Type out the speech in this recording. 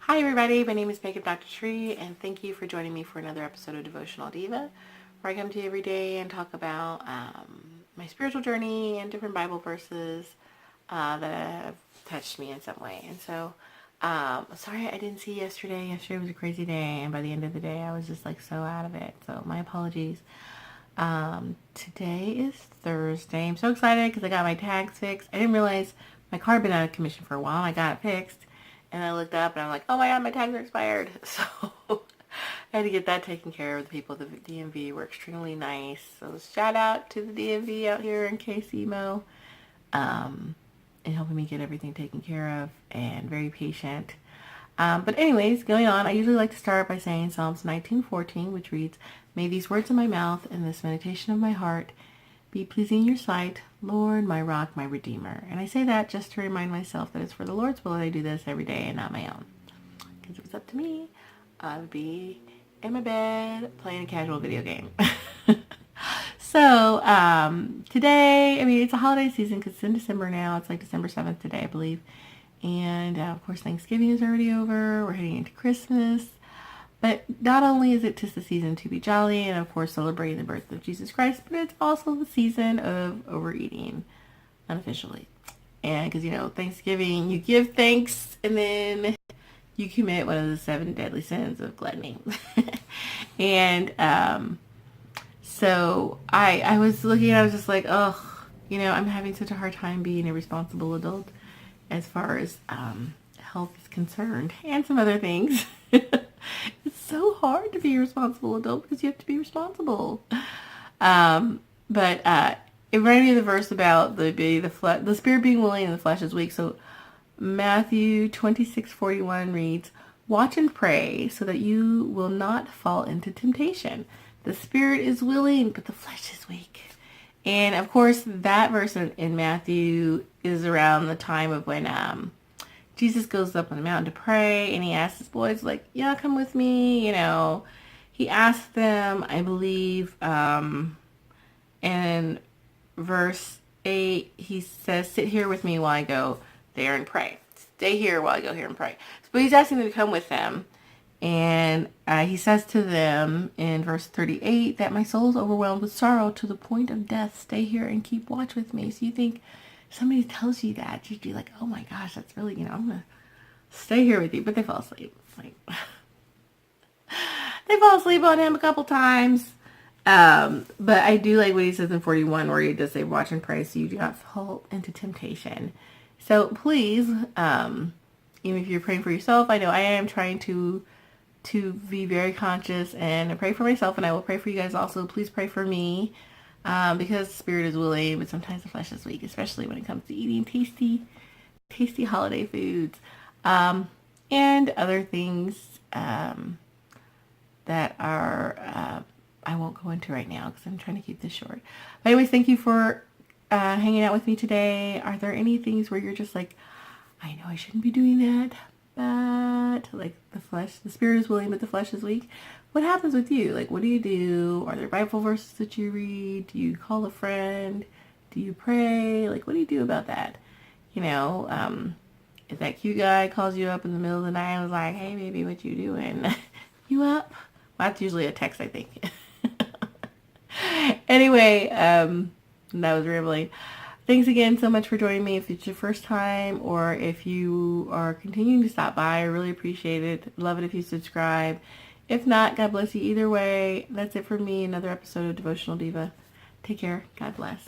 Hi everybody, my name is Makeup Dr. Tree, and thank you for joining me for another episode of Devotional Diva, where I come to you every day and talk about my spiritual journey and different Bible verses that have touched me in some way. And so, sorry I didn't see yesterday. Yesterday was a crazy day, and by the end of the day, I was just like so out of it. So my apologies. Today is Thursday. I'm so excited because I got my tags fixed. I didn't realize my car had been out of commission for a while. I got it fixed. And I looked up and I'm like, oh my god, my tags are expired. So I had to get that taken care of. The people at the DMV were extremely nice. So shout out to the DMV out here in KCMO, and helping me get everything taken care of, and very patient. But anyways, going on, I usually like to start by saying Psalms 19:14, which reads, "May these words of my mouth and this meditation of my heart be pleasing in your sight, Lord, my rock, my redeemer." And I say that just to remind myself that it's for the Lord's will that I do this every day and not my own. Because if it was up to me, I would be in my bed playing a casual video game. So today, it's a holiday season because it's in December now. It's like December 7th today, I believe. And of course, Thanksgiving is already over. We're heading into Christmas. But not only is it just the season to be jolly and, of course, celebrating the birth of Jesus Christ, but it's also the season of overeating, unofficially. And because, Thanksgiving, you give thanks and then you commit one of the 7 deadly sins of gluttony. And so I was looking, I was just like, oh, I'm having such a hard time being a responsible adult as far as health is concerned and some other things. It's so hard to be a responsible adult because you have to be responsible. But it reminded me of the verse about the spirit being willing and the flesh is weak. So Matthew 26:41 reads, "Watch and pray so that you will not fall into temptation. The spirit is willing, but the flesh is weak." And of course, that verse in Matthew is around the time of when Jesus goes up on the mountain to pray, and he asks his boys, like, yeah, come with me, He asked them, I believe, in verse 8, he says, sit here with me while I go there and pray. Stay here while I go here and pray. But he's asking them to come with them. And he says to them in verse 38 that my soul is overwhelmed with sorrow to the point of death. Stay here and keep watch with me. So you think, somebody tells you that, you'd be like, oh my gosh, that's really, I'm going to stay here with you. But they fall asleep. They fall asleep on him a couple times. But I do like what he says in 41, where he does say, watch and pray so you do not fall into temptation. So please, even if you're praying for yourself, I know I am trying to be very conscious and pray for myself, and I will pray for you guys also. Please pray for me. Because the spirit is willing, but sometimes the flesh is weak, especially when it comes to eating tasty holiday foods, and other things that are, I won't go into right now because I'm trying to keep this short. But anyways, thank you for hanging out with me today. Are there any things where you're just like, I know I shouldn't be doing that, but like the spirit is willing, but the flesh is weak? What happens with you? Like, what do you do? Are there Bible verses that you read? Do you call a friend? Do you pray? Like, what do you do about that? If that cute guy calls you up in the middle of the night and was like, hey, baby, what you doing? You up? Well, that's usually a text, I think. Anyway, that was rambling. Thanks again so much for joining me. If it's your first time or if you are continuing to stop by, I really appreciate it. Love it if you subscribe. If not, God bless you either way. That's it for me. Another episode of Devotional Diva. Take care. God bless.